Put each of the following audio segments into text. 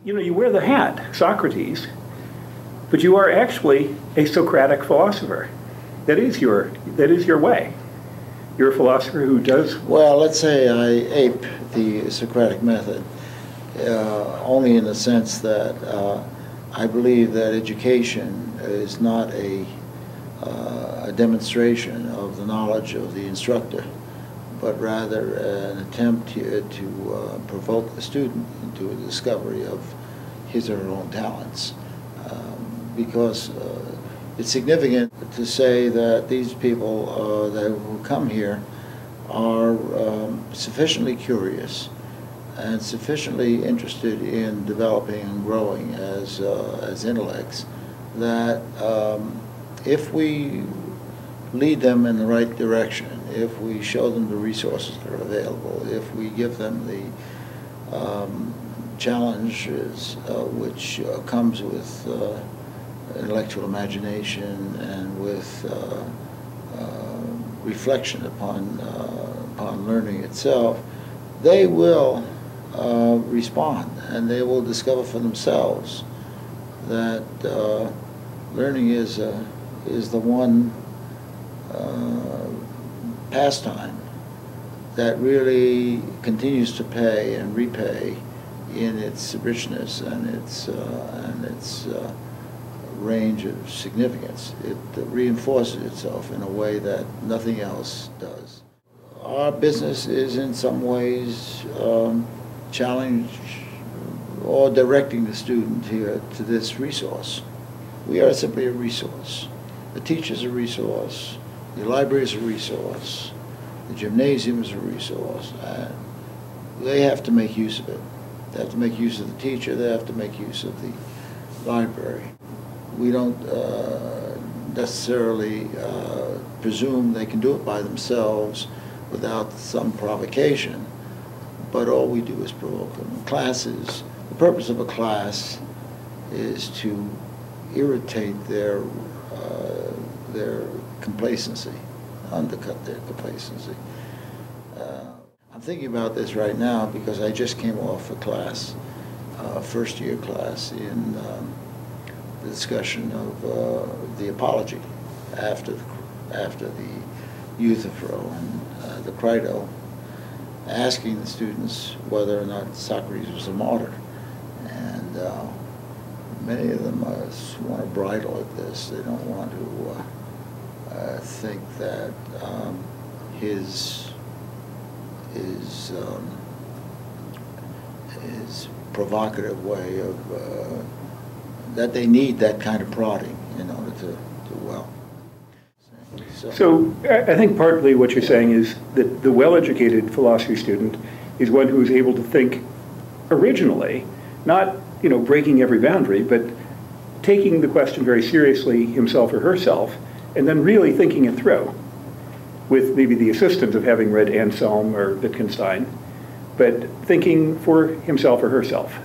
You know, you wear the hat, Socrates, but you are actually a Socratic philosopher. That is your way. You're a philosopher who does... Well, let's say I ape the Socratic method, only in the sense that I believe that education is not a demonstration of the knowledge of the instructor, but rather an attempt to provoke the student into a discovery of his or her own talents. Because it's significant to say that these people who come here are sufficiently curious and sufficiently interested in developing and growing as intellects that if we lead them in the right direction, if we show them the resources that are available, if we give them the challenges which comes with intellectual imagination and with reflection upon learning itself, they will respond, and they will discover for themselves that learning is the one pastime that really continues to pay and repay in its richness and its range of significance. It reinforces itself in a way that nothing else does. Our business is in some ways challenge or directing the student here to this resource. We are simply a resource. The teacher's a resource, the library is a resource, the gymnasium is a resource, and they have to make use of it. They have to make use of the teacher, they have to make use of the library. We don't necessarily presume they can do it by themselves without some provocation, but all we do is provoke them. Classes, the purpose of a class is to irritate their complacency, undercut their complacency. I'm thinking about this right now because I just came off a class, first year class in the discussion of the apology after the Euthyphro and the Crito, asking the students whether or not Socrates was a martyr. And many of them want to bridle at this. They don't want to think that his provocative way of that they need that kind of prodding in order to do well. So I think partly what you're saying is that the well-educated philosophy student is one who is able to think originally, not breaking every boundary, but taking the question very seriously himself or herself, and then really thinking it through, with maybe the assistance of having read Anselm or Wittgenstein, but thinking for himself or herself.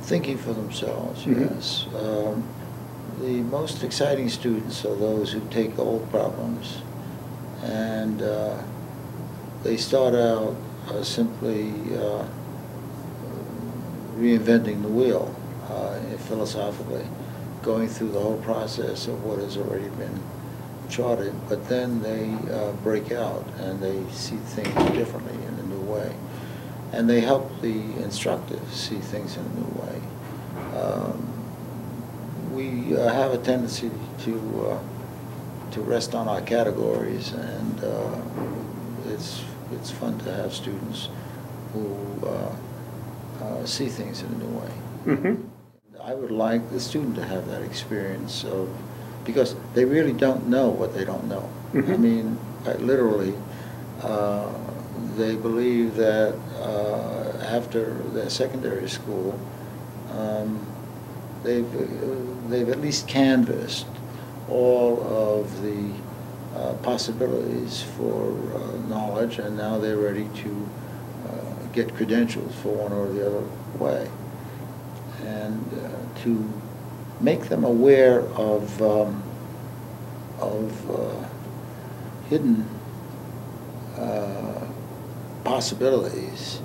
Thinking for themselves, yes. The most exciting students are those who take old problems and they start out simply reinventing the wheel philosophically, going through the whole process of what has already been charted, but then they break out and they see things differently in a new way. And they help the instructor see things in a new way. We have a tendency to rest on our categories, and it's fun to have students who see things in a new way. Mm-hmm. I would like the student to have that experience of, because they really don't know what they don't know. Mm-hmm. I mean, literally, they believe that after their secondary school, they've at least canvassed all of the possibilities for knowledge, and now they're ready to get credentials for one or the other way. And to make them aware of hidden possibilities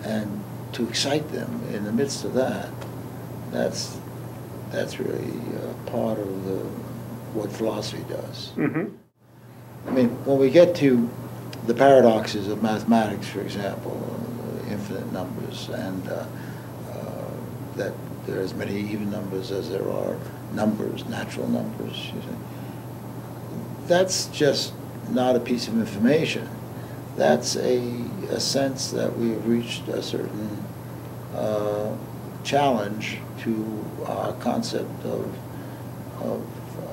and to excite them in the midst of that, that's really part of what philosophy does. Mm-hmm. I mean, when we get to the paradoxes of mathematics, for example, infinite numbers, and that there are as many even numbers as there are numbers, natural numbers, you see, that's just not a piece of information. That's a sense that we have reached a certain challenge to our concept of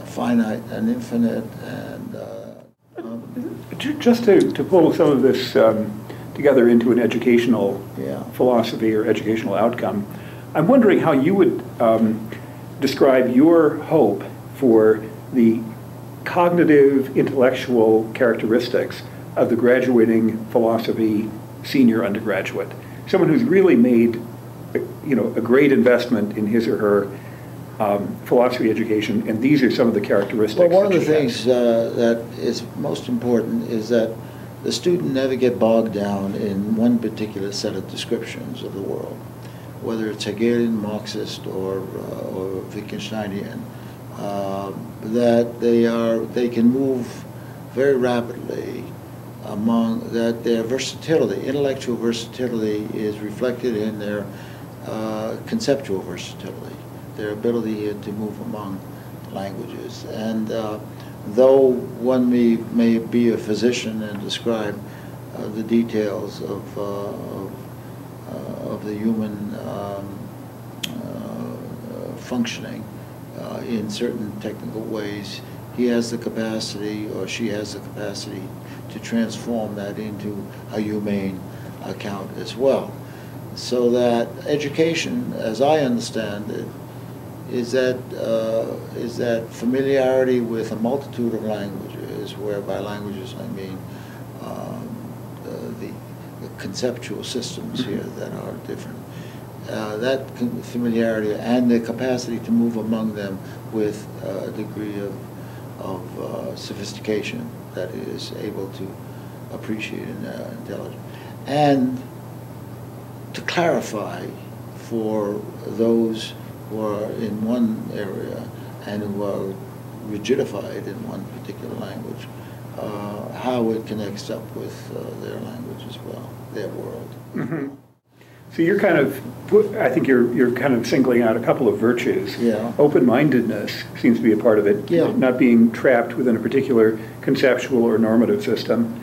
finite and infinite, and just to pull some of this together into an educational philosophy or educational outcome, I'm wondering how you would describe your hope for the cognitive, intellectual characteristics of the graduating philosophy senior undergraduate. Someone who's really made, a great investment in his or her philosophy education, and these are some of the characteristics. Well, one of the things that is most important is that the student never get bogged down in one particular set of descriptions of the world, whether it's Hegelian, Marxist, or Wittgensteinian. That they can move very rapidly among, that their versatility, intellectual versatility, is reflected in their conceptual versatility, their ability to move among languages. And though one may be a physician and describe the details of the human functioning in certain technical ways, he has the capacity, or she has the capacity, to transform that into a humane account as well. So that education, as I understand it, is that familiarity with a multitude of languages, where by languages I mean the conceptual systems here that are different. That familiarity and the capacity to move among them with a degree of sophistication that is able to appreciate intelligence, and to clarify for those who are in one area and who are rigidified in one particular language, how it connects up with their language as well, their world. Mm-hmm. So you're kind of, I think you're kind of singling out a couple of virtues. Yeah. Open-mindedness seems to be a part of it. Yeah. Not being trapped within a particular conceptual or normative system.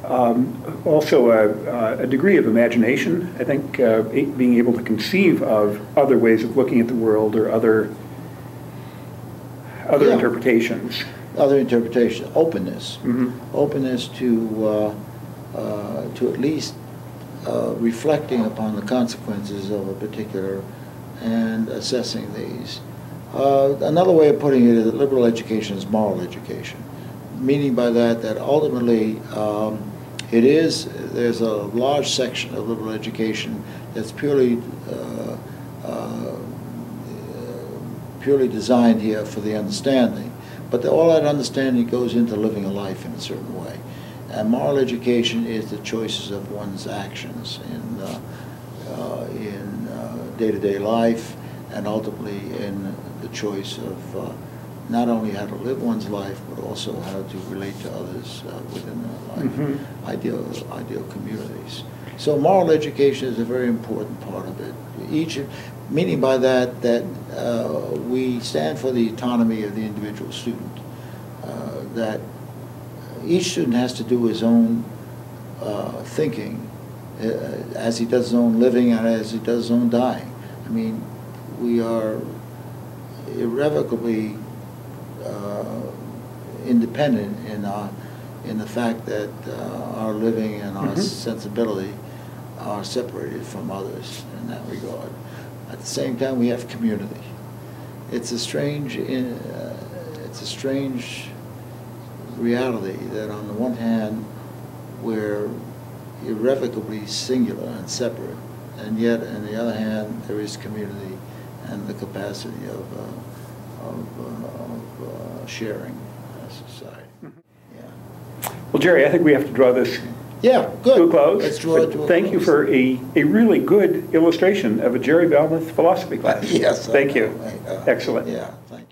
Also a degree of imagination, I think, being able to conceive of other ways of looking at the world, or other interpretations. Other interpretation, openness. Mm-hmm. Openness to at least reflecting upon the consequences of a particular and assessing these. Another way of putting it is that liberal education is moral education, meaning by that ultimately there's a large section of liberal education that's purely designed here for the understanding, but all that understanding goes into living a life in a certain way. And moral education is the choices of one's actions in day-to-day life, and ultimately in the choice of not only how to live one's life, but also how to relate to others within their life, mm-hmm. ideal communities. So moral education is a very important part of it. Meaning by that we stand for the autonomy of the individual student, that each student has to do his own thinking as he does his own living and as he does his own dying. I mean, we are irrevocably independent in the fact that our living and our mm-hmm. sensibility are separated from others in that regard. At the same time, we have community. It's a strange reality that on the one hand we're irrevocably singular and separate, and yet on the other hand there is community and the capacity of sharing society. Mm-hmm. Yeah. Well, Jerry, I think we have to draw this Yeah, good. To a close. Let's draw it to a Thank you close. for a really good illustration of a Jerry Balmuth philosophy class. Yes. Thank you. I know. Excellent. Yeah, thank you.